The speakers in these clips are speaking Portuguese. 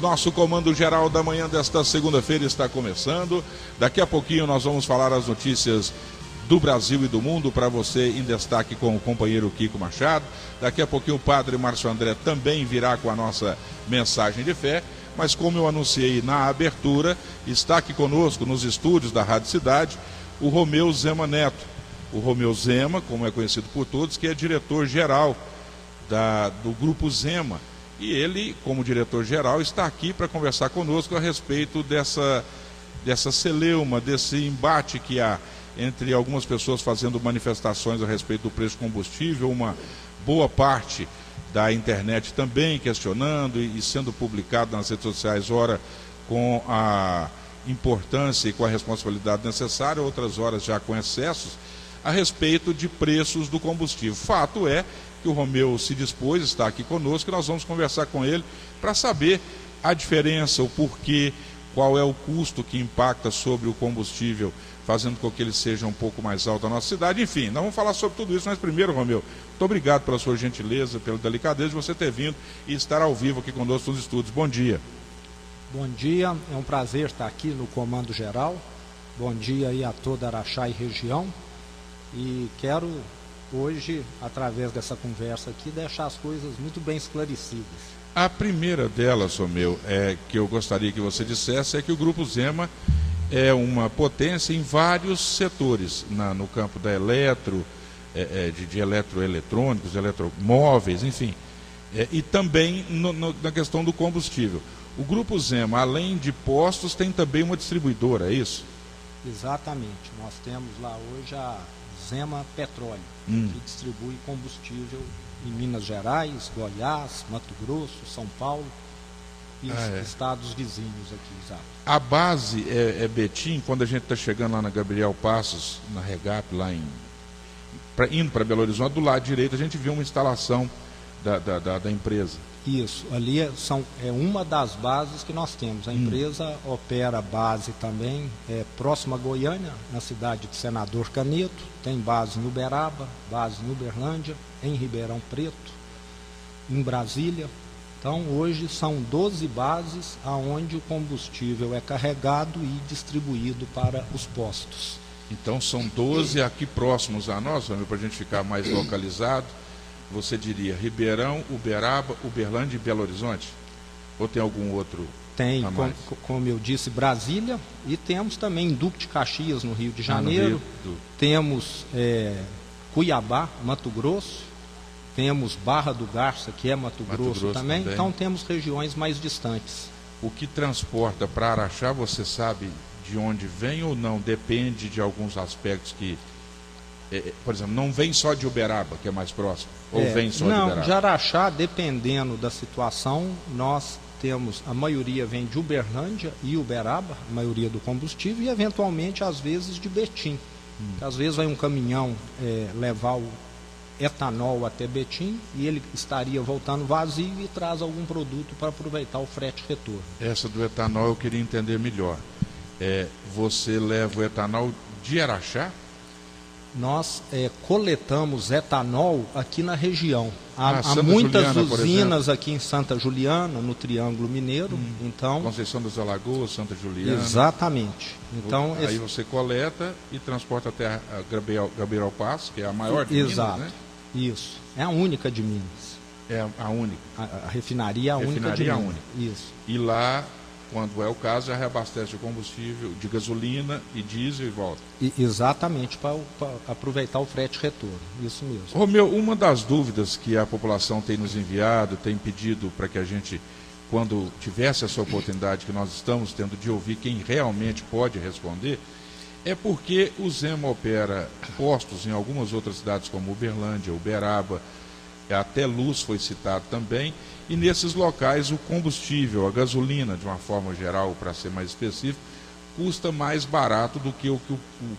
Nosso comando geral da manhã desta segunda-feira está começando. Daqui a pouquinho nós vamos falar as notícias do Brasil e do mundo para você em destaque com o companheiro Kiko Machado. Daqui a pouquinho o padre Márcio André também virá com a nossa mensagem de fé. Mas como eu anunciei na abertura, está aqui conosco nos estúdios da Rádio Cidade o Romeu Zema Neto. O Romeu Zema, como é conhecido por todos, que é diretor-geral do Grupo Zema. E ele, como diretor-geral, está aqui para conversar conosco a respeito dessa celeuma, desse embate que há entre algumas pessoas fazendo manifestações a respeito do preço do combustível, uma boa parte da internet também questionando e sendo publicado nas redes sociais, ora com a importância e com a responsabilidade necessária, outras horas já com excessos, a respeito de preços do combustível. Fato é que o Romeu se dispôs, está aqui conosco, e nós vamos conversar com ele para saber a diferença, o porquê, qual é o custo que impacta sobre o combustível, fazendo com que ele seja um pouco mais alto na nossa cidade. Enfim, nós vamos falar sobre tudo isso, mas primeiro, Romeu, muito obrigado pela sua gentileza, pela delicadeza de você ter vindo e estar ao vivo aqui conosco nos estúdios. Bom dia. Bom dia, é um prazer estar aqui no Comando Geral. Bom dia aí a toda Araxá e região. E quero hoje, através dessa conversa aqui, deixar as coisas muito bem esclarecidas. A primeira delas, Romeu, que eu gostaria que você dissesse, é que o Grupo Zema é uma potência em vários setores, no campo da de eletroeletrônicos, eletromóveis, enfim, e também na questão do combustível. O Grupo Zema, além de postos, tem também uma distribuidora, é isso? Exatamente, nós temos lá hoje a Zema Petróleo, que distribui combustível em Minas Gerais, Goiás, Mato Grosso, São Paulo e os estados vizinhos aqui, exato. A base é Betim, quando a gente está chegando lá na Gabriel Passos, na Regap, lá indo para Belo Horizonte, do lado direito a gente viu uma instalação da empresa. Isso, ali é uma das bases que nós temos. A empresa opera base também próxima a Goiânia, na cidade de Senador Caneto, tem base em Uberaba, base em Uberlândia, em Ribeirão Preto, em Brasília. Então hoje são 12 bases onde o combustível é carregado e distribuído para os postos. Então são 12 aqui próximos a nós, para a gente ficar mais localizado. Você diria Ribeirão, Uberaba, Uberlândia e Belo Horizonte? Ou tem algum outro? Tem, como eu disse, Brasília, e temos também Duque de Caxias, no Rio de Janeiro. Temos Cuiabá, Mato Grosso. Temos Barra do Garça, que é Mato Grosso também. Então temos regiões mais distantes. O que transporta para Araxá, você sabe de onde vem ou não? Depende de alguns aspectos que... por exemplo, não vem só de Uberaba, que é mais próximo, ou vem só de Uberaba? Não, de Araxá, dependendo da situação, nós temos, a maioria vem de Uberlândia e Uberaba, a maioria do combustível, e eventualmente, às vezes, de Betim. Às vezes vai um caminhão levar o etanol até Betim, e ele estaria voltando vazio e traz algum produto para aproveitar o frete retorno. Essa do etanol eu queria entender melhor. Você leva o etanol de Araxá? Nós coletamos etanol aqui na região. Há muitas Juliana, usinas aqui em Santa Juliana, no Triângulo Mineiro. Então, Conceição das Alagoas, Santa Juliana. Exatamente. Então, aí você coleta e transporta até a Gabriel Passos, que é a maior de Minas, né? Isso. É a única de Minas. É a única. A refinaria é a única de Minas. Isso. E lá, quando é o caso, já reabastece o combustível de gasolina e diesel e volta. Exatamente, para aproveitar o frete retorno, isso mesmo. Romeu, uma das dúvidas que a população tem nos enviado, tem pedido para que a gente, quando tivesse essa oportunidade que nós estamos tendo de ouvir quem realmente pode responder, é porque o Zema opera postos em algumas outras cidades como Uberlândia, Uberaba, até Luz foi citado também, e nesses locais o combustível, a gasolina, de uma forma geral, para ser mais específico, custa mais barato do que o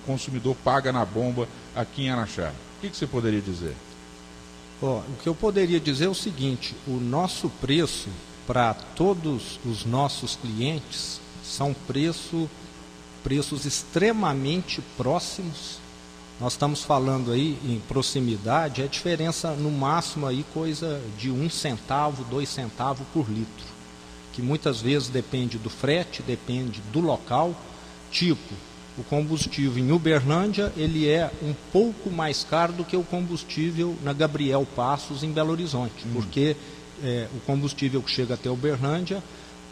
consumidor paga na bomba aqui em Araxá. O que você poderia dizer? O que eu poderia dizer é o seguinte: o nosso preço para todos os nossos clientes são preços extremamente próximos. Nós estamos falando aí em proximidade, a diferença no máximo aí coisa de 1 centavo, 2 centavos por litro, que que muitas vezes depende do frete, depende do local. Tipo, o combustível em Uberlândia, ele é um pouco mais caro do que o combustível na Gabriel Passos, em Belo Horizonte, porque o combustível que chega até Uberlândia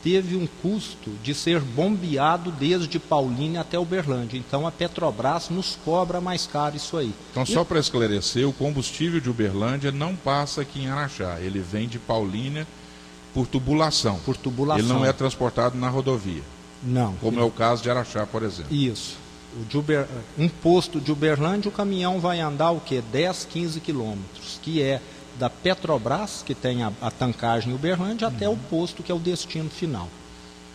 teve um custo de ser bombeado desde Paulínia até Uberlândia. Então a Petrobras nos cobra mais caro isso aí. Então, só para esclarecer, o combustível de Uberlândia não passa aqui em Araxá, ele vem de Paulínia por tubulação. Por tubulação. Ele não é transportado na rodovia. Não. Como é o caso de Araxá, por exemplo. Isso. Um posto de Uberlândia, o caminhão vai andar o quê? 10, 15 quilômetros, que é da Petrobras, que tem a tancagem em Uberlândia, até o posto que é o destino final.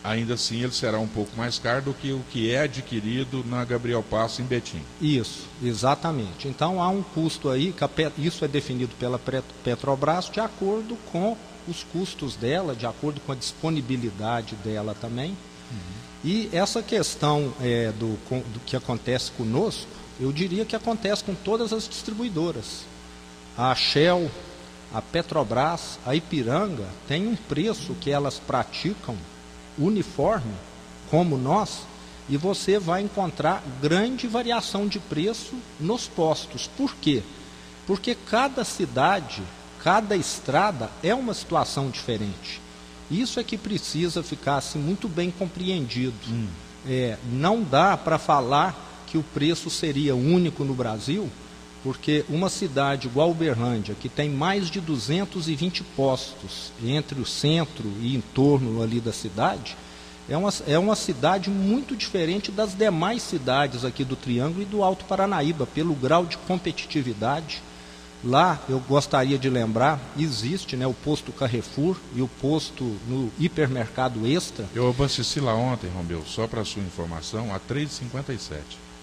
Ainda assim, ele será um pouco mais caro do que o que é adquirido na Gabriel Passos, em Betim. Isso, exatamente. Então há um custo aí, isso é definido pela Petrobras de acordo com os custos dela, de acordo com a disponibilidade dela também. E essa questão do que acontece conosco, eu diria que acontece com todas as distribuidoras. A Shell, a Petrobras, a Ipiranga, tem um preço que elas praticam uniforme, como nós, e você vai encontrar grande variação de preço nos postos. Por quê? Porque cada cidade, cada estrada é uma situação diferente. Isso é que precisa ficar assim, muito bem compreendido. Não dá para falar que o preço seria único no Brasil, porque uma cidade igual Uberlândia, que tem mais de 220 postos entre o centro e em torno ali da cidade, é uma cidade muito diferente das demais cidades aqui do Triângulo e do Alto Paranaíba, pelo grau de competitividade. Lá, eu gostaria de lembrar, existe o posto Carrefour e o posto no hipermercado Extra. Eu abasteci lá ontem, Romeu, só para a sua informação, a R$ 3,57.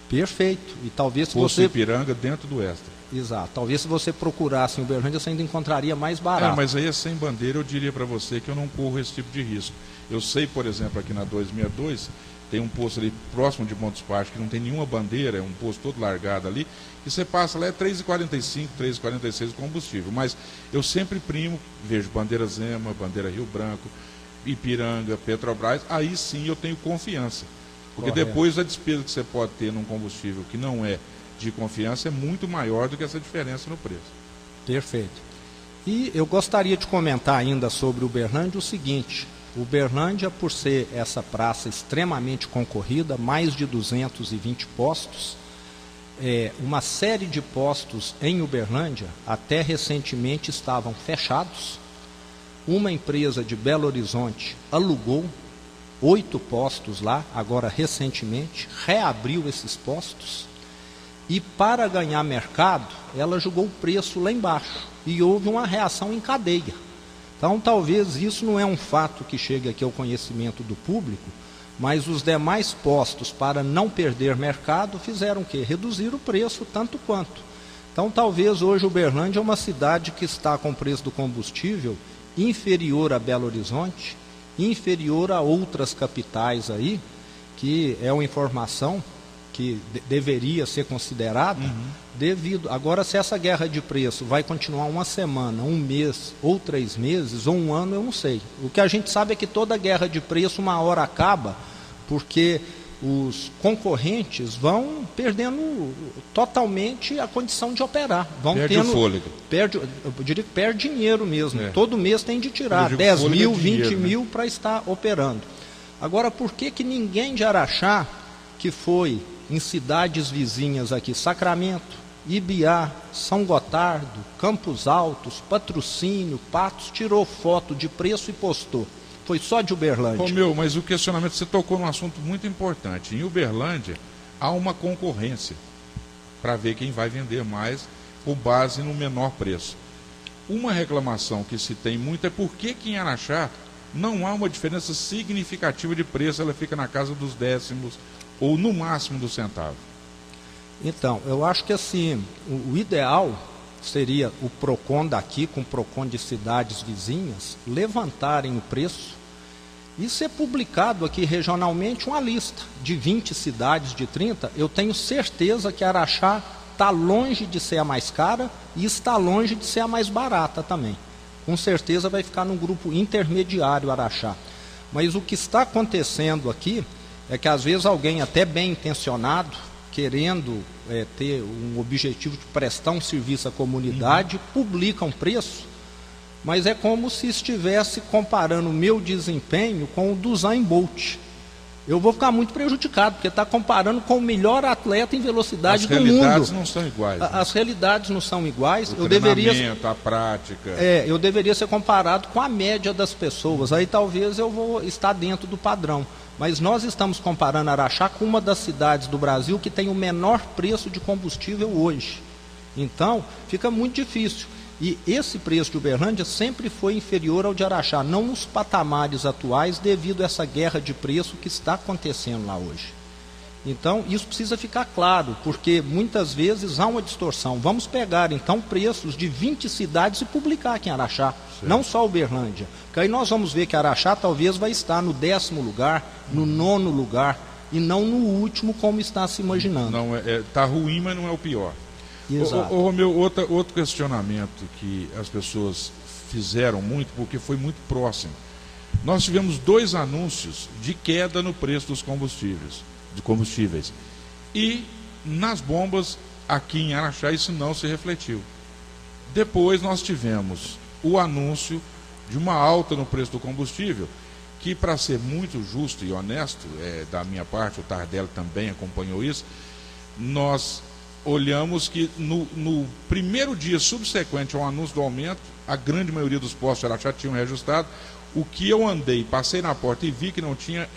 Perfeito. E talvez se Posto você... Ipiranga dentro do Extra. Exato. Talvez se você procurasse em Uberlândia, você ainda encontraria mais barato. Mas aí é sem bandeira, eu diria para você que eu não corro esse tipo de risco. Eu sei, por exemplo, aqui na 262, tem um posto ali próximo de Montes Parques, que não tem nenhuma bandeira, é um posto todo largado ali, e você passa lá, é 3,45, 3,46 o combustível. Mas eu sempre vejo bandeira Zema, bandeira Rio Branco, Ipiranga, Petrobras, aí sim eu tenho confiança. Porque depois a despesa que você pode ter num combustível que não é de confiança é muito maior do que essa diferença no preço. Perfeito. E eu gostaria de comentar ainda sobre Uberlândia o seguinte: Uberlândia, por ser essa praça extremamente concorrida, mais de 220 postos, uma série de postos em Uberlândia até recentemente estavam fechados. Uma empresa de Belo Horizonte alugou 8 postos lá, agora recentemente, reabriu esses postos e, para ganhar mercado, ela jogou o preço lá embaixo e houve uma reação em cadeia. Então, talvez isso não é um fato que chegue aqui ao conhecimento do público, mas os demais postos, para não perder mercado, fizeram o quê? Reduzir o preço tanto quanto. Então, talvez hoje Uberlândia é uma cidade que está com o preço do combustível inferior a Belo Horizonte, inferior a outras capitais aí, que é uma informação que deveria ser considerada, devido... Agora, se essa guerra de preço vai continuar uma semana, um mês, ou 3 meses, ou um ano, eu não sei. O que a gente sabe é que toda guerra de preço uma hora acaba, porque os concorrentes vão perdendo totalmente a condição de operar. Perde o fôlego. Eu diria que perde dinheiro mesmo. Todo mês tem de tirar 10 mil, 20 mil para estar operando. Agora, por que ninguém de Araxá, que foi em cidades vizinhas aqui, Sacramento, Ibiá, São Gotardo, Campos Altos, Patrocínio, Patos, tirou foto de preço e postou? Foi só de Uberlândia. Romeu, mas o questionamento, você tocou num assunto muito importante. Em Uberlândia, há uma concorrência para ver quem vai vender mais com base no menor preço. Uma reclamação que se tem muito é por que em Araxá não há uma diferença significativa de preço, ela fica na casa dos décimos ou no máximo do centavo. Então, eu acho que assim, o ideal seria o PROCON daqui, com o PROCON de cidades vizinhas, levantarem o preço e ser publicado aqui regionalmente uma lista de 20 cidades, de 30. Eu tenho certeza que Araxá está longe de ser a mais cara e está longe de ser a mais barata também. Com certeza vai ficar num grupo intermediário Araxá. Mas o que está acontecendo aqui é que às vezes alguém até bem intencionado, querendo ter um objetivo de prestar um serviço à comunidade, publica um preço, mas é como se estivesse comparando o meu desempenho com o do Usain Bolt. Eu vou ficar muito prejudicado, porque está comparando com o melhor atleta em velocidade do mundo. As realidades não são iguais. Né? As realidades não são iguais. O treinamento, a prática. Eu deveria ser comparado com a média das pessoas. Aí talvez eu vou estar dentro do padrão. Mas nós estamos comparando Araxá com uma das cidades do Brasil que tem o menor preço de combustível hoje. Então, fica muito difícil. E esse preço de Uberlândia sempre foi inferior ao de Araxá, não nos patamares atuais, devido a essa guerra de preço que está acontecendo lá hoje. Então, isso precisa ficar claro, porque muitas vezes há uma distorção. Vamos pegar, então, preços de 20 cidades e publicar aqui em Araxá, não só Uberlândia. Porque aí nós vamos ver que Araxá talvez vai estar no 10º lugar, no 9º lugar, e não no último, como está se imaginando. Não, está ruim, mas não é o pior. Exato. Romeu, outro questionamento que as pessoas fizeram muito, porque foi muito próximo. Nós tivemos 2 anúncios de queda no preço dos combustíveis. E nas bombas aqui em Araxá isso não se refletiu. Depois nós tivemos o anúncio de uma alta no preço do combustível, que, para ser muito justo e honesto, da minha parte, o Tardelli também acompanhou isso, nós olhamos que no primeiro dia subsequente ao anúncio do aumento, a grande maioria dos postos de Araxá tinham reajustado. O que eu andei, passei na porta e vi que não tinha,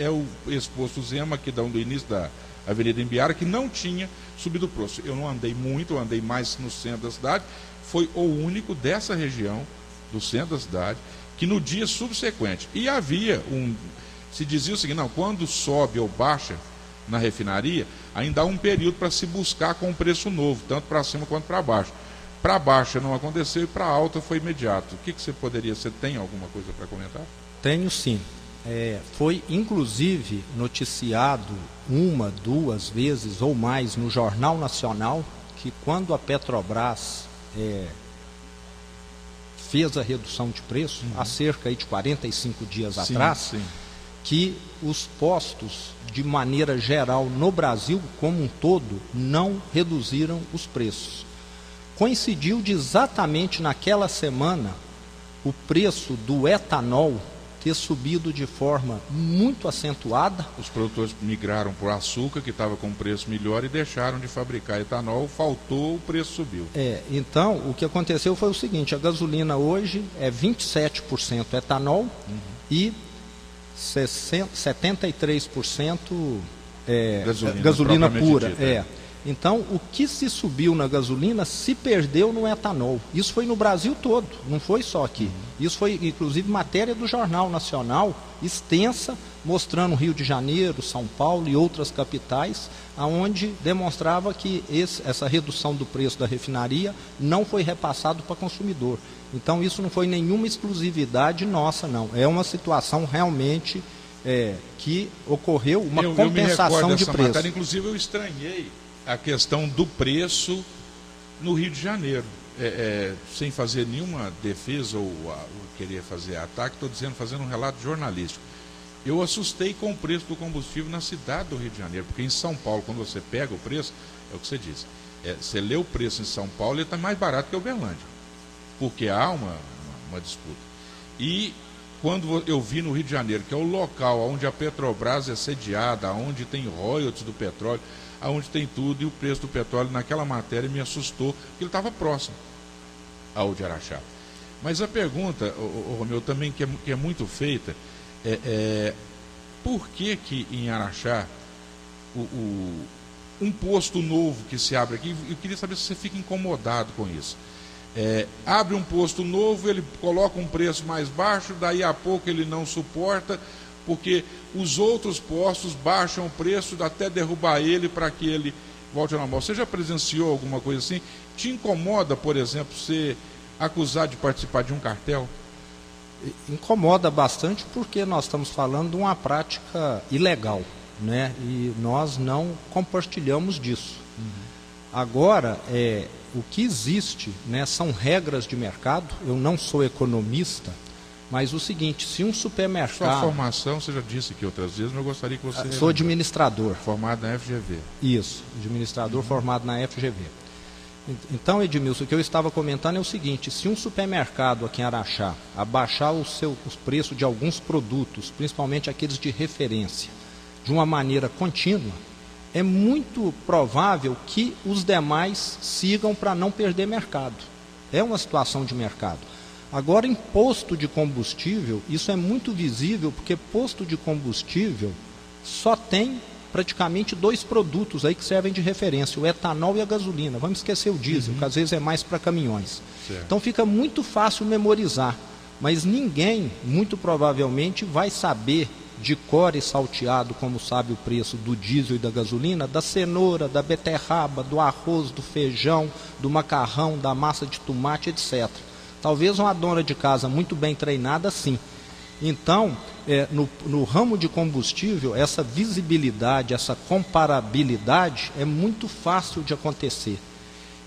esse posto Zema, que dá do início da Avenida Imbiara, que não tinha subido o preço. Eu não andei muito, eu andei mais no centro da cidade. Foi o único dessa região, do centro da cidade, que no dia subsequente, e havia se dizia o seguinte, não, quando sobe ou baixa na refinaria, ainda há um período para se buscar com um preço novo, tanto para cima quanto para baixo. Para baixa não aconteceu e para alta foi imediato. O que você tem alguma coisa para comentar? Tenho sim. Foi inclusive noticiado 1, 2 vezes ou mais no Jornal Nacional que quando a Petrobras fez a redução de preço, há cerca de 45 dias atrás, que os postos, de maneira geral, no Brasil como um todo, não reduziram os preços. Coincidiu de exatamente naquela semana o preço do etanol ter subido de forma muito acentuada. Os produtores migraram para o açúcar, que estava com um preço melhor, e deixaram de fabricar etanol, faltou, o preço subiu. Então, o que aconteceu foi o seguinte, a gasolina hoje é 27% etanol e 73% gasolina pura. Então, o que se subiu na gasolina se perdeu no etanol. Isso foi no Brasil todo, não foi só aqui. Isso foi, inclusive, matéria do Jornal Nacional, extensa, mostrando Rio de Janeiro, São Paulo e outras capitais, onde demonstrava que essa redução do preço da refinaria não foi repassado para o consumidor. Então, isso não foi nenhuma exclusividade nossa, não. É uma situação realmente que ocorreu uma compensação de preço. Matéria, inclusive, eu estranhei a questão do preço no Rio de Janeiro. Sem fazer nenhuma defesa ou querer fazer ataque, estou dizendo, fazendo um relato jornalístico. Eu assustei com o preço do combustível na cidade do Rio de Janeiro, porque em São Paulo, quando você pega o preço, é o que você diz, você lê o preço em São Paulo, ele está mais barato que Uberlândia, porque há uma disputa. E quando eu vi no Rio de Janeiro, que é o local onde a Petrobras é sediada, onde tem royalties do petróleo, onde tem tudo, e o preço do petróleo naquela matéria me assustou, porque ele estava próximo ao de Araxá. Mas a pergunta, Romeu, também que é muito feita, por que em Araxá, um posto novo que se abre aqui, eu queria saber se você fica incomodado com isso. Abre um posto novo, ele coloca um preço mais baixo, daí a pouco ele não suporta, porque os outros postos baixam o preço até derrubar ele para que ele volte ao normal. Você já presenciou alguma coisa assim? Te incomoda, por exemplo, ser acusado de participar de um cartel? Incomoda bastante porque nós estamos falando de uma prática ilegal, né? E nós não compartilhamos disso. Agora, o que existe, né, são regras de mercado. Eu não sou economista, Mas o seguinte, se um supermercado... Sua formação, você já disse aqui outras vezes, mas eu gostaria que você... Sou administrador. Formado na FGV. Isso, administrador formado na FGV. Então, Edmilson, o que eu estava comentando é o seguinte, se um supermercado aqui em Araxá abaixar os preços de alguns produtos, principalmente aqueles de referência, de uma maneira contínua, é muito provável que os demais sigam para não perder mercado. É uma situação de mercado. Agora, em posto de combustível, isso é muito visível, porque posto de combustível só tem praticamente 2 produtos aí que servem de referência, o etanol e a gasolina. Vamos esquecer o diesel, que às vezes é mais para caminhões. Certo. Então fica muito fácil memorizar, mas ninguém, muito provavelmente, vai saber de cor e salteado, como sabe o preço do diesel e da gasolina, da cenoura, da beterraba, do arroz, do feijão, do macarrão, da massa de tomate, etc. Talvez uma dona de casa muito bem treinada, sim. Então, no ramo de combustível, essa visibilidade, essa comparabilidade é muito fácil de acontecer.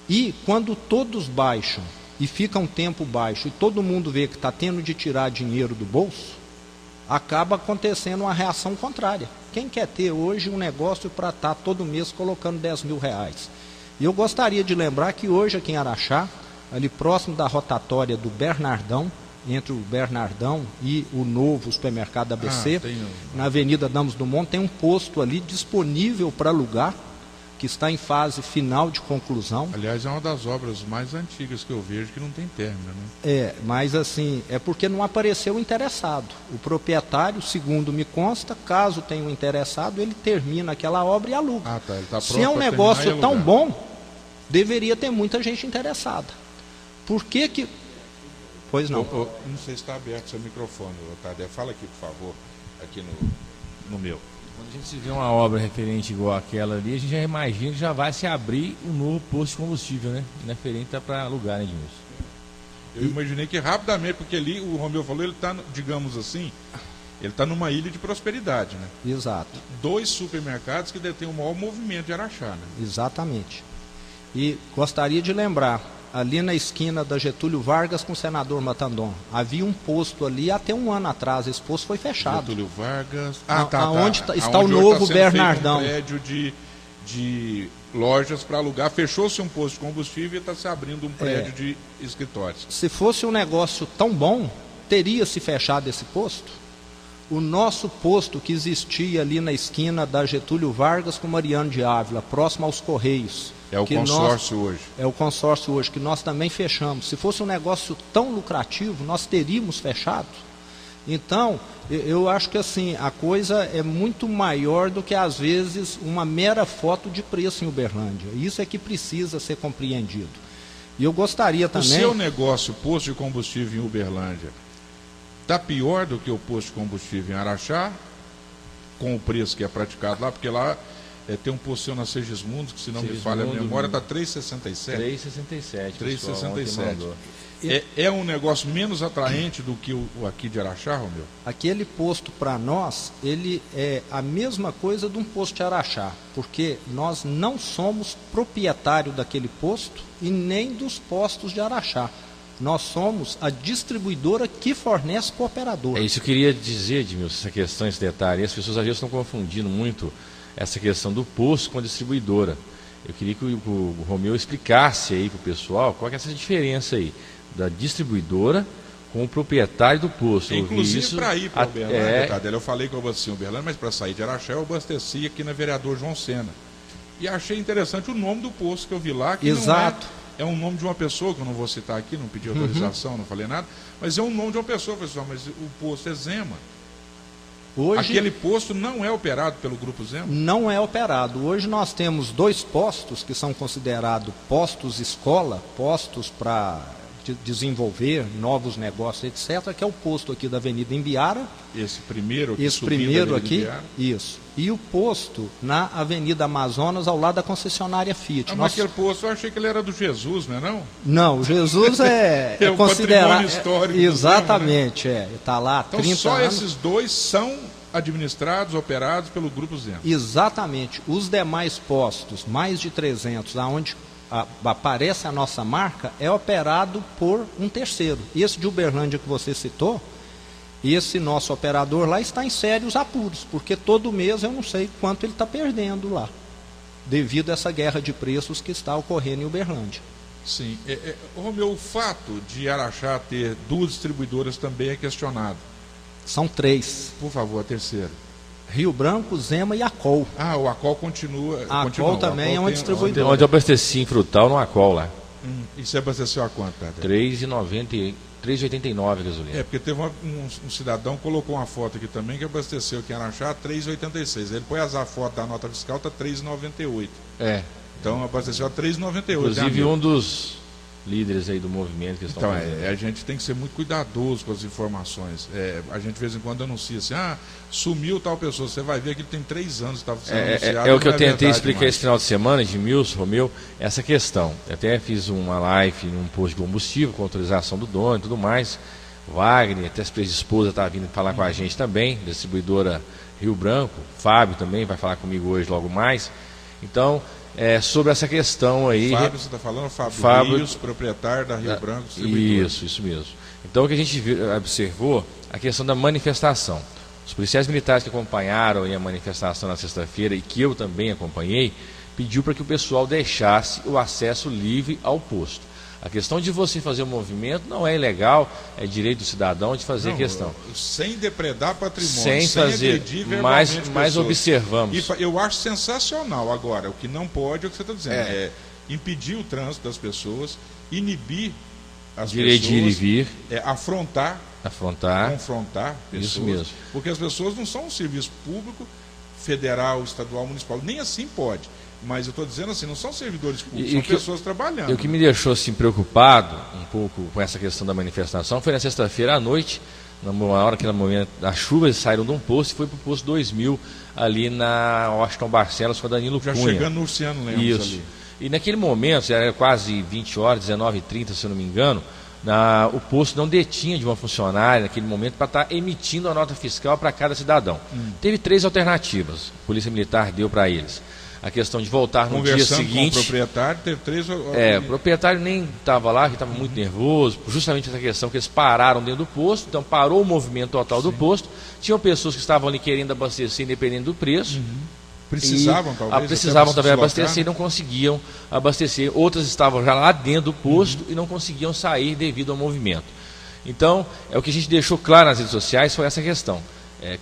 E quando todos baixam e fica um tempo baixo e todo mundo vê que está tendo de tirar dinheiro do bolso, acaba acontecendo uma reação contrária. Quem quer ter hoje um negócio para estar todo mês colocando R$10.000? E eu gostaria de lembrar que hoje aqui em Araxá, ali próximo da rotatória do Bernardão, entre o Bernardão e o novo supermercado ABC, na Avenida Damos Dumont, tem um posto ali disponível para alugar, que está em fase final de conclusão. Aliás, é uma das obras mais antigas que eu vejo que não tem término, né? Mas assim, é porque não apareceu o interessado. O proprietário, segundo me consta, caso tenha um interessado, ele termina aquela obra e aluga. Ele tá pronto. Se é um negócio tão bom, deveria ter muita gente interessada. Por que que... Pois não. Não sei se está aberto seu microfone, Tadeu. Fala aqui, por favor, aqui no meu. Quando a gente se vê uma obra referente igual aquela ali, a gente já imagina que já vai se abrir um novo posto de combustível, né? Referente para alugar, né, Edmilson? Eu imaginei que rapidamente, porque ali o Romeu falou, ele está, digamos assim, ele está numa ilha de prosperidade, né? Exato. 2 supermercados que detêm o maior movimento de Araxá, né? Exatamente. E gostaria de lembrar, ali na esquina da Getúlio Vargas com o senador Matandon, havia um posto ali até um ano atrás, esse posto foi fechado. Getúlio Vargas... Onde está o novo Bernardão. Um prédio de lojas para alugar, fechou-se um posto de combustível e está se abrindo um prédio de escritórios. Se fosse um negócio tão bom, teria se fechado esse posto? O nosso posto que existia ali na esquina da Getúlio Vargas com Mariano de Ávila, próximo aos Correios. É o consórcio hoje. É o consórcio hoje, que nós também fechamos. Se fosse um negócio tão lucrativo, nós teríamos fechado. Então, eu acho que assim, a coisa é muito maior do que, às vezes, uma mera foto de preço em Uberlândia. Isso é que precisa ser compreendido. E eu gostaria também... O seu negócio, posto de combustível em Uberlândia, está pior do que o posto de combustível em Araxá, com o preço que é praticado lá, porque lá... tem um posto na Segismundo, que se não me falha a memória, está 3,67. 3,67. É um negócio menos atraente do que o aqui de Araxá, Romeu? Aquele posto, para nós, ele é a mesma coisa de um posto de Araxá, porque nós não somos proprietário daquele posto e nem dos postos de Araxá. Nós somos a distribuidora que fornece para o operador. É isso que eu queria dizer, Edmilson, essa questão, esse detalhe. As pessoas às vezes estão confundindo muito essa questão do posto com a distribuidora. Eu queria que o Romeu explicasse aí para o pessoal qual é essa diferença aí da distribuidora com o proprietário do posto. Inclusive para ir para Uberlândia, Tadeu, eu falei que eu abasteci em Uberlândia, mas para sair de Araxá eu abasteci aqui na Vereador João Sena. E achei interessante o nome do posto que eu vi lá, que Exato. não é um nome de uma pessoa, que eu não vou citar aqui, não pedi autorização, não falei nada, mas é um nome de uma pessoa, pessoal, mas o posto é Zema. Hoje, aquele posto não é operado pelo Grupo Zema? Não é operado. Hoje nós temos 2 postos que são considerados postos escola, postos para desenvolver novos negócios, etc., que é o posto aqui da Avenida Imbiara. Esse primeiro aqui, isso. E o posto na Avenida Amazonas, ao lado da concessionária Fiat. Mas aquele posto, eu achei que ele era do Jesus, não é não? Não, o Jesus é considerado... histórico. Exatamente, está lá há 30 anos. Então só esses 2 são administrados, operados pelo Grupo Zema? Exatamente. Os demais postos, mais de 300, aonde aparece a nossa marca, é operado por um terceiro. Esse de Uberlândia que você citou, Esse nosso operador lá está em sérios apuros, porque todo mês eu não sei quanto ele está perdendo lá, devido a essa guerra de preços que está ocorrendo em Uberlândia. Sim. Romeu, o fato de Araxá ter 2 distribuidoras também é questionado. São 3. Por favor, a terceira. Rio Branco, Zema e Acol. O Acol continua. A Acol também é uma distribuidora. Onde eu abasteci em Frutal, no Acol lá. E você abasteceu a quanto, Tadeu? 3,89 a gasolina. Porque teve um cidadão que colocou uma foto aqui também que abasteceu aqui em Araxá 3,86. Ele põe a foto da nota fiscal, está 3,98. Então abasteceu a 3,98. Inclusive um dos líderes aí do movimento que estão a gente tem que ser muito cuidadoso com as informações. A gente de vez em quando anuncia assim, sumiu tal pessoa, você vai ver que ele tem 3 anos que estava sendo anunciado. É o que eu tentei explicar esse final de semana, Edmilson, Romeu, essa questão. Eu até fiz uma live num posto de combustível com autorização do dono e tudo mais. Wagner, até a esposa está vindo falar com a gente também, distribuidora Rio Branco. Fábio também vai falar comigo hoje logo mais. Então, sobre essa questão aí. Fábio, você está falando? Fábio Rios, proprietário da Rio Branco, distribuidora. Isso mesmo. Então, o que a gente observou, a questão da manifestação. Os policiais militares que acompanharam aí a manifestação na sexta-feira e que eu também acompanhei, pediu para que o pessoal deixasse o acesso livre ao posto. A questão de você fazer o movimento não é ilegal, é direito do cidadão de fazer a questão. Sem depredar patrimônio, sem fazer, agredir verbalmente pessoas. Mas observamos. E eu acho sensacional. Agora, o que não pode é o que você está dizendo, é impedir o trânsito das pessoas, inibir as pessoas, de ir e vir, afrontar, confrontar pessoas. Isso mesmo. Porque as pessoas não são um serviço público, federal, estadual, municipal, nem assim pode. Mas eu estou dizendo assim, não são servidores públicos, são pessoas trabalhando. E o que me deixou assim, preocupado um pouco com essa questão da manifestação foi na sexta-feira à noite, na hora que no momento das chuvas saíram de um posto e foi para o posto 2000, ali na Washington Barcelos com a Danilo Cunha. Já chegando no Luciano Lemos. Isso. Ali. E naquele momento, era quase 20 horas, 19h30, se eu não me engano, o posto não detinha de uma funcionária naquele momento para estar emitindo a nota fiscal para cada cidadão. Teve 3 alternativas, a Polícia Militar deu para eles. A questão de voltar no dia seguinte. Com o proprietário, teve 3. O proprietário nem estava lá, que estava muito nervoso, justamente essa questão que eles pararam dentro do posto, então parou o movimento total do posto. Tinham pessoas que estavam ali querendo abastecer, independente do preço. Precisavam, talvez. Precisavam também abastecer e não conseguiam abastecer. Outras estavam já lá dentro do posto e não conseguiam sair devido ao movimento. Então, o que a gente deixou claro nas redes sociais foi essa questão.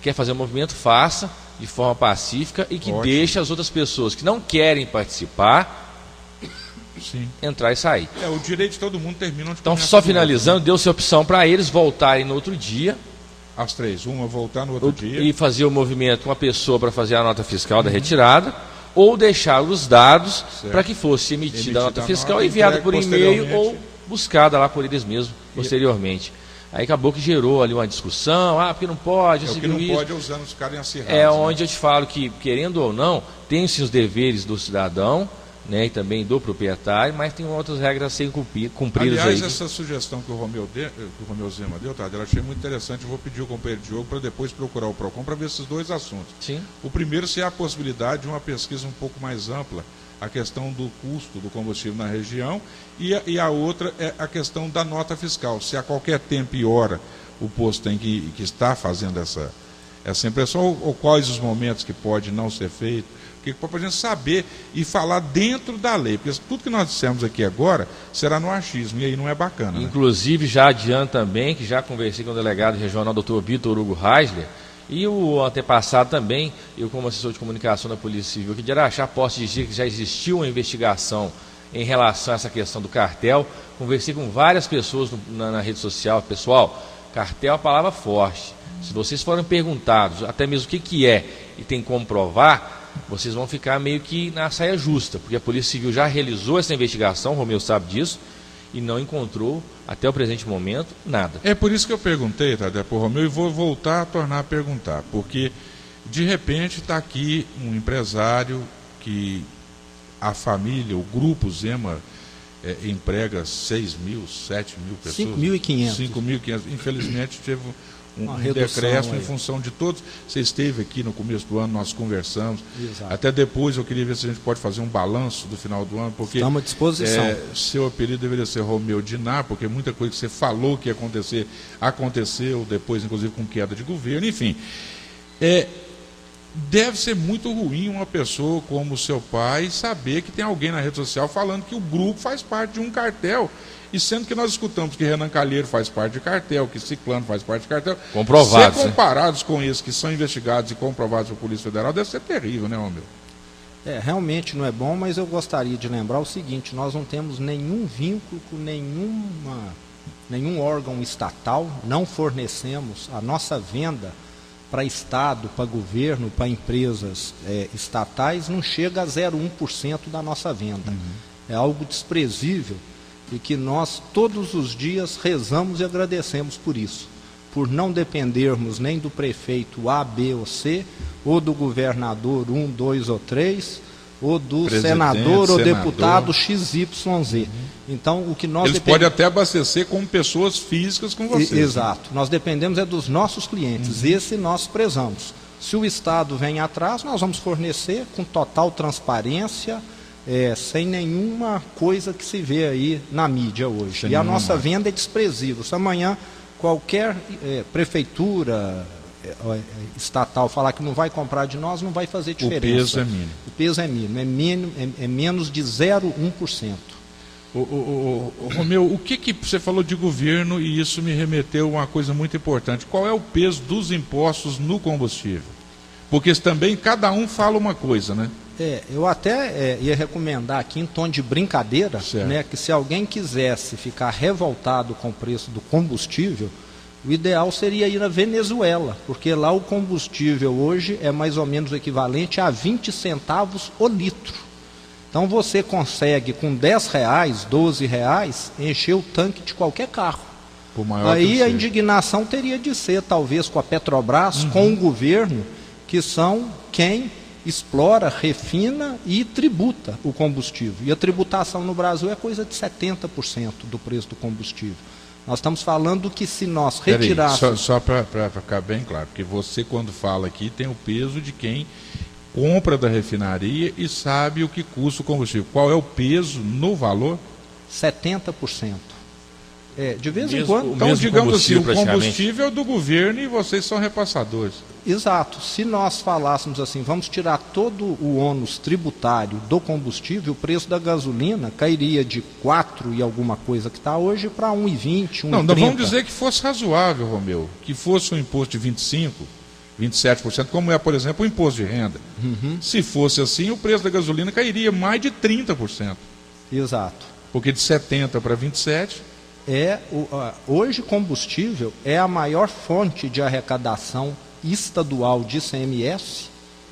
Quer fazer um movimento, faça de forma pacífica e que deixe as outras pessoas que não querem participar entrar e sair. O direito de todo mundo termina onde Então, só finalizando, deu-se a opção para eles voltarem no outro dia. As 3, uma voltar no outro dia. E fazer o movimento com uma pessoa para fazer a nota fiscal da retirada, ou deixar os dados para que fosse emitida a nota fiscal, enviada por e-mail ou buscada lá por eles mesmos posteriormente. Aí acabou que gerou ali uma discussão, porque não pode, o que não pode é usando os caras acirrados. Onde eu te falo que, querendo ou não, tem-se os deveres do cidadão, e também do proprietário, mas tem outras regras a serem cumpridas. Aliás, essa sugestão que o Romeu Zema deu, eu achei muito interessante. Eu vou pedir ao companheiro Diogo para depois procurar o PROCON para ver esses 2 assuntos. Sim. O primeiro, se há a possibilidade de uma pesquisa um pouco mais ampla, a questão do custo do combustível na região, e a outra é a questão da nota fiscal. Se a qualquer tempo e hora o posto tem que estar fazendo essa impressão, ou quais os momentos que pode não ser feito, para a gente saber e falar dentro da lei, porque tudo que nós dissemos aqui agora será no achismo, e aí não é bacana. Inclusive, já adianto também, que já conversei com o delegado regional, doutor Vitor Hugo Reisler, e o antepassado também, eu como assessor de comunicação da Polícia Civil aqui de Araxá, posso dizer que já existiu uma investigação em relação a essa questão do cartel. Conversei com várias pessoas na rede social. Pessoal, cartel é uma palavra forte. Se vocês forem perguntados até mesmo o que é e tem como provar, vocês vão ficar meio que na saia justa, porque a Polícia Civil já realizou essa investigação, o Romeu sabe disso, e não encontrou, até o presente momento, nada. É por isso que eu perguntei, Tadeu, para o Romeu, e vou voltar a tornar a perguntar, porque de repente está aqui um empresário que a família, o grupo Zema, emprega 6.000, 7.000 pessoas. 5.500. 5.500. Infelizmente teve um decréscimo em função de todos. Você esteve aqui no começo do ano, nós conversamos. Exato. Até depois eu queria ver se a gente pode fazer um balanço do final do ano, porque estamos à disposição. Seu apelido deveria ser Romeu Dinar, porque muita coisa que você falou que ia acontecer, aconteceu, depois inclusive com queda de governo, enfim. Deve ser muito ruim uma pessoa como o seu pai saber que tem alguém na rede social falando que o grupo faz parte de um cartel. E sendo que nós escutamos que Renan Calheiro faz parte de cartel, que Ciclano faz parte de cartel. Comprovados. Ser comparados com esses que são investigados e comprovados pela Polícia Federal deve ser terrível, né, Romeu? Realmente não é bom, mas eu gostaria de lembrar o seguinte: nós não temos nenhum vínculo com nenhum órgão estatal, não fornecemos a nossa venda para Estado, para governo, para empresas estatais, não chega a 0,1% da nossa venda. É algo desprezível e que nós todos os dias rezamos e agradecemos por isso, por não dependermos nem do prefeito A, B ou C, ou do governador 1, 2 ou 3, ou do senador ou deputado XYZ. Então, o que nós Eles podem até abastecer como pessoas físicas com vocês. Exato. Nós dependemos dos nossos clientes. Esse nós prezamos. Se o Estado vem atrás, nós vamos fornecer com total transparência, sem nenhuma coisa que se vê aí na mídia hoje. E a nossa venda é desprezível. Se amanhã qualquer prefeitura estatal falar que não vai comprar de nós, não vai fazer diferença. O peso é mínimo. O peso é mínimo, é menos de 0,1%. Romeu, o que você falou de governo e isso me remeteu a uma coisa muito importante. Qual é o peso dos impostos no combustível? Porque também cada um fala uma coisa, né? Eu até ia recomendar aqui em tom de brincadeira, né, que se alguém quisesse ficar revoltado com o preço do combustível, o ideal seria ir na Venezuela, porque lá o combustível hoje é mais ou menos equivalente a 20 centavos o litro. Então você consegue com R$10, R$12, encher o tanque de qualquer carro. Aí a indignação teria de ser talvez com a Petrobras, com o governo, que são quem explora, refina e tributa o combustível. E a tributação no Brasil é coisa de 70% do preço do combustível. Nós estamos falando que se nós retirássemos... Só para ficar bem claro, porque você quando fala aqui tem o peso de quem compra da refinaria e sabe o que custa o combustível. Qual é o peso no valor? 70%. De vez em quando... Então, digamos assim, o combustível é do governo e vocês são repassadores. Exato. Se nós falássemos assim, vamos tirar todo o ônus tributário do combustível, o preço da gasolina cairia de 4 e alguma coisa que está hoje para 1,20, 1,30. Não, vamos dizer que fosse razoável, Romeu, que fosse um imposto de 25%, 27%, como é, por exemplo, o imposto de renda. Se fosse assim, o preço da gasolina cairia mais de 30%. Exato. Porque de 70% para 27%... Hoje combustível é a maior fonte de arrecadação estadual de ICMS.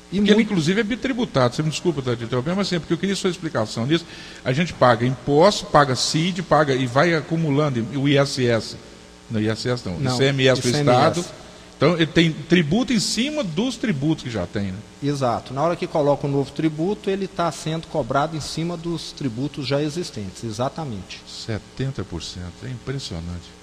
Porque ele, inclusive, é bitributado. Você me desculpa estar te interrompendo, mas porque eu queria sua explicação nisso. A gente paga imposto, paga CID, paga e vai acumulando o ISS. Não, ISS não, ICMS do Estado. Então, ele tem tributo em cima dos tributos que já tem, né? Exato. Na hora que coloca um novo tributo, ele está sendo cobrado em cima dos tributos já existentes. Exatamente. 70%. É impressionante.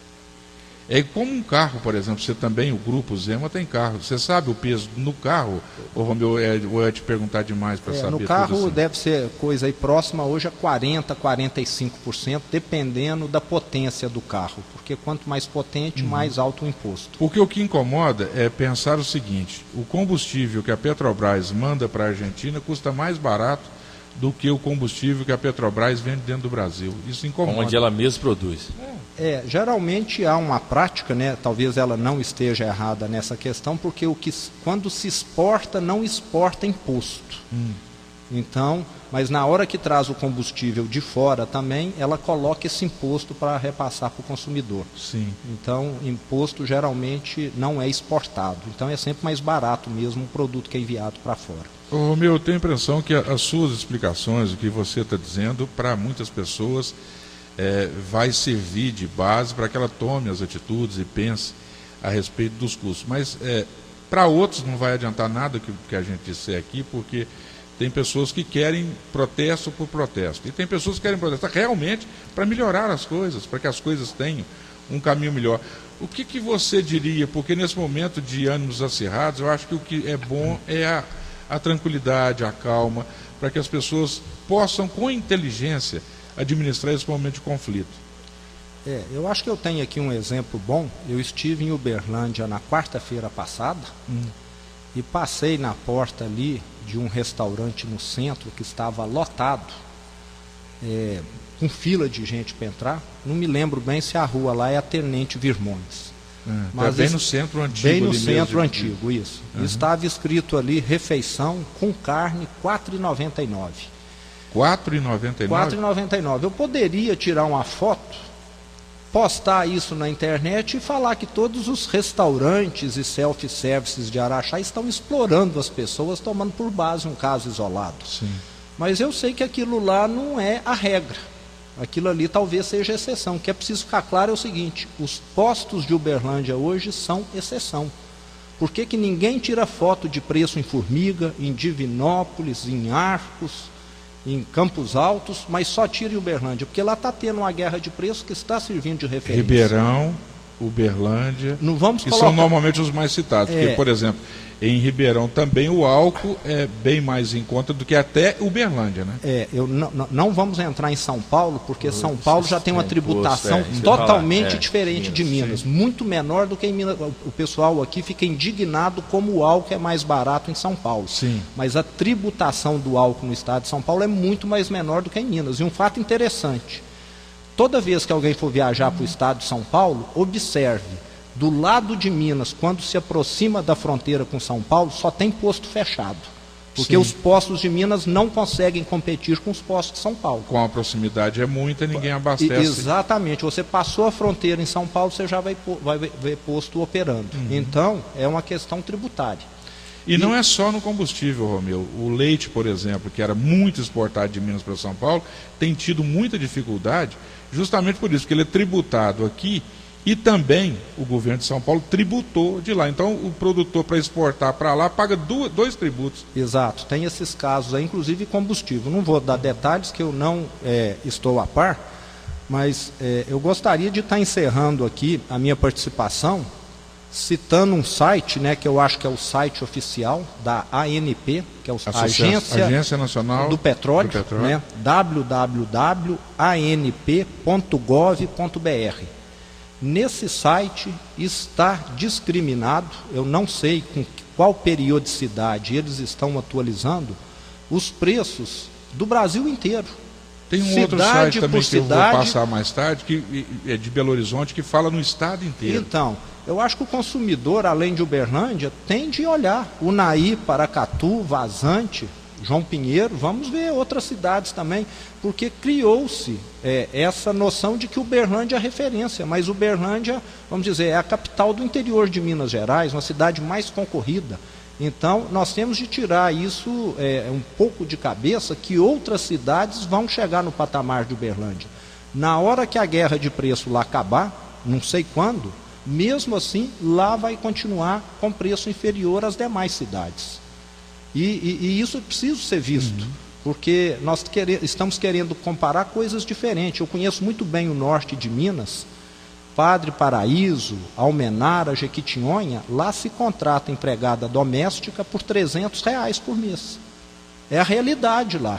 É como um carro, por exemplo. Você também, o Grupo Zema tem carro. Você sabe o peso no carro? Ou, Romeu, eu ia te perguntar demais para saber. No carro tudo assim. Deve ser coisa aí próxima hoje a 40%, 45%, dependendo da potência do carro. Porque quanto mais potente, mais alto o imposto. Porque o que incomoda é pensar o seguinte: o combustível que a Petrobras manda para a Argentina custa mais barato do que o combustível que a Petrobras vende dentro do Brasil. Isso incomoda. Onde ela mesma produz. Geralmente há uma prática, né, talvez ela não esteja errada nessa questão, porque quando se exporta, não exporta imposto. Então, mas na hora que traz o combustível de fora também, ela coloca esse imposto para repassar para o consumidor. Sim. Então, imposto geralmente não é exportado. Então é sempre mais barato mesmo o produto que é enviado para fora. Romeu, eu tenho a impressão que as suas explicações, o que você está dizendo, para muitas pessoas vai servir de base para que ela tome as atitudes e pense a respeito dos custos. Mas para outros não vai adiantar nada que a gente disser aqui, porque tem pessoas que querem protesto por protesto. E tem pessoas que querem protestar realmente para melhorar as coisas, para que as coisas tenham um caminho melhor. O que você diria? Porque nesse momento de ânimos acirrados, eu acho que o que é bom é a tranquilidade, a calma, para que as pessoas possam, com inteligência, administrar esse momento de conflito. Eu acho que eu tenho aqui um exemplo bom. Eu estive em Uberlândia na quarta-feira passada e passei na porta ali de um restaurante no centro que estava lotado, com fila de gente para entrar. Não me lembro bem se a rua lá é a Tenente Virmontes. Mas bem no centro antigo. Bem no centro antigo, isso. Estava escrito ali, refeição com carne, R$ 4,99. R$ 4,99? R$ 4,99. Eu poderia tirar uma foto, postar isso na internet e falar que todos os restaurantes e self-services de Araxá estão explorando as pessoas, tomando por base um caso isolado. Sim. Mas eu sei que aquilo lá não é a regra. Aquilo ali talvez seja exceção. O que é preciso ficar claro é o seguinte: os postos de Uberlândia hoje são exceção. Por que ninguém tira foto de preço em Formiga, em Divinópolis, em Arcos, em Campos Altos, mas só tira em Uberlândia? Porque lá está tendo uma guerra de preço que está servindo de referência. Ribeirão, Uberlândia, não vamos que colocar... são normalmente os mais citados. Porque, por exemplo, em Ribeirão também o álcool é bem mais em conta do que até Uberlândia, né? Não vamos entrar em São Paulo, porque São Paulo já tem uma tributação totalmente diferente de Minas, sim. Muito menor do que em Minas. O pessoal aqui fica indignado como o álcool é mais barato em São Paulo. Sim. Mas a tributação do álcool no estado de São Paulo é muito mais menor do que em Minas. E um fato interessante: toda vez que alguém for viajar para o estado de São Paulo, observe, do lado de Minas, quando se aproxima da fronteira com São Paulo, só tem posto fechado. Porque os postos de Minas não conseguem competir com os postos de São Paulo. Com a proximidade é muita, ninguém abastece. Exatamente. Você passou a fronteira em São Paulo, você já vai ver posto operando. Então, é uma questão tributária. E não é só no combustível, Romeu. O leite, por exemplo, que era muito exportado de Minas para São Paulo, tem tido muita dificuldade, justamente por isso, porque ele é tributado aqui e também o governo de São Paulo tributou de lá. Então, o produtor, para exportar para lá, paga dois tributos. Exato, tem esses casos aí, inclusive combustível. Não vou dar detalhes que eu não estou a par, mas eu gostaria de estar encerrando aqui a minha participação citando um site, né, que eu acho que é o site oficial da ANP, que é a Agência Nacional do Petróleo, né, www.anp.gov.br. Nesse site está discriminado, eu não sei com qual periodicidade eles estão atualizando, os preços do Brasil inteiro. Tem um outro site também que eu vou passar mais tarde, que é de Belo Horizonte, que fala no estado inteiro. Então, eu acho que o consumidor, além de Uberlândia, tem de olhar Unai, Paracatu, Vazante, João Pinheiro, vamos ver outras cidades também, porque criou-se essa noção de que Uberlândia é referência, mas Uberlândia, vamos dizer, é a capital do interior de Minas Gerais, uma cidade mais concorrida. Então, nós temos de tirar isso um pouco de cabeça, que outras cidades vão chegar no patamar de Uberlândia. Na hora que a guerra de preço lá acabar, não sei quando, mesmo assim, lá vai continuar com preço inferior às demais cidades. E isso precisa ser visto, porque nós estamos querendo comparar coisas diferentes. Eu conheço muito bem o norte de Minas, Padre Paraíso, Almenara, Jequitinhonha. Lá se contrata empregada doméstica por R$300 por mês. É a realidade lá.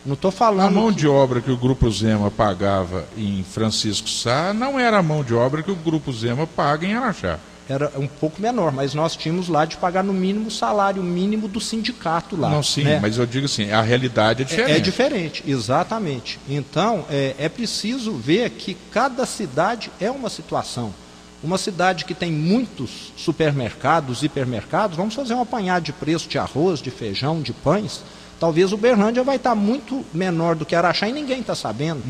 Não estou falando... A mão de obra que o Grupo Zema pagava em Francisco Sá não era a mão de obra que o Grupo Zema paga em Araxá. Era um pouco menor, mas nós tínhamos lá de pagar no mínimo o salário mínimo do sindicato lá. Não, sim, né? Mas eu digo assim, a realidade é diferente. É diferente, exatamente. Então, é preciso ver que cada cidade é uma situação. Uma cidade que tem muitos supermercados, hipermercados, vamos fazer um apanhado de preço de arroz, de feijão, de pães. Talvez Uberlândia vai estar muito menor do que Araxá e ninguém está sabendo.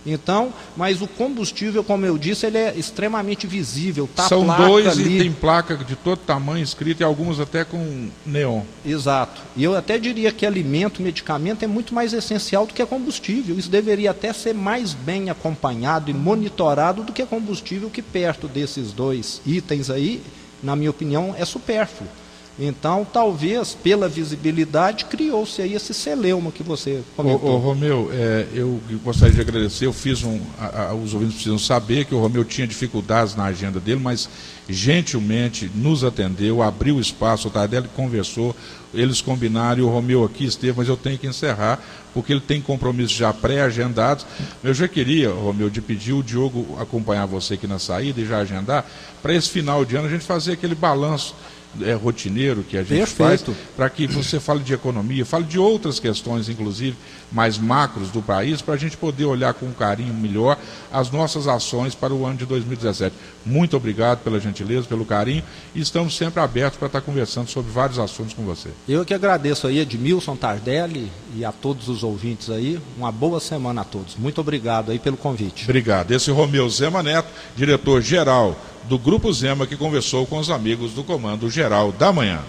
Então, mas o combustível, como eu disse, ele é extremamente visível. Tá São placa dois ali. E tem placa de todo tamanho escrita e algumas até com neon. Exato. E eu até diria que alimento, medicamento é muito mais essencial do que combustível. Isso deveria até ser mais bem acompanhado e monitorado do que combustível, que perto desses dois itens aí, na minha opinião, é supérfluo. Então, talvez, pela visibilidade, criou-se aí esse celeuma que você comentou. Ô Romeu, eu gostaria de agradecer, os ouvintes precisam saber que o Romeu tinha dificuldades na agenda dele, mas gentilmente nos atendeu, abriu espaço, o Tardelli conversou, eles combinaram e o Romeu aqui esteve, mas eu tenho que encerrar, porque ele tem compromissos já pré-agendados. Eu já queria, Romeu, de pedir o Diogo acompanhar você aqui na saída e já agendar, para esse final de ano a gente fazer aquele balanço rotineiro que a gente faz, para que você fale de economia, fale de outras questões, inclusive, mais macros do país, para a gente poder olhar com um carinho melhor as nossas ações para o ano de 2017. Muito obrigado pela gentileza, pelo carinho, e estamos sempre abertos para estar conversando sobre vários assuntos com você. Eu que agradeço aí, Edmilson, Tardelli e a todos os ouvintes aí. Uma boa semana a todos. Muito obrigado aí pelo convite. Obrigado. Esse é Romeu Zema Neto, diretor-geral do Grupo Zema, que conversou com os amigos do Comando Geral da Manhã.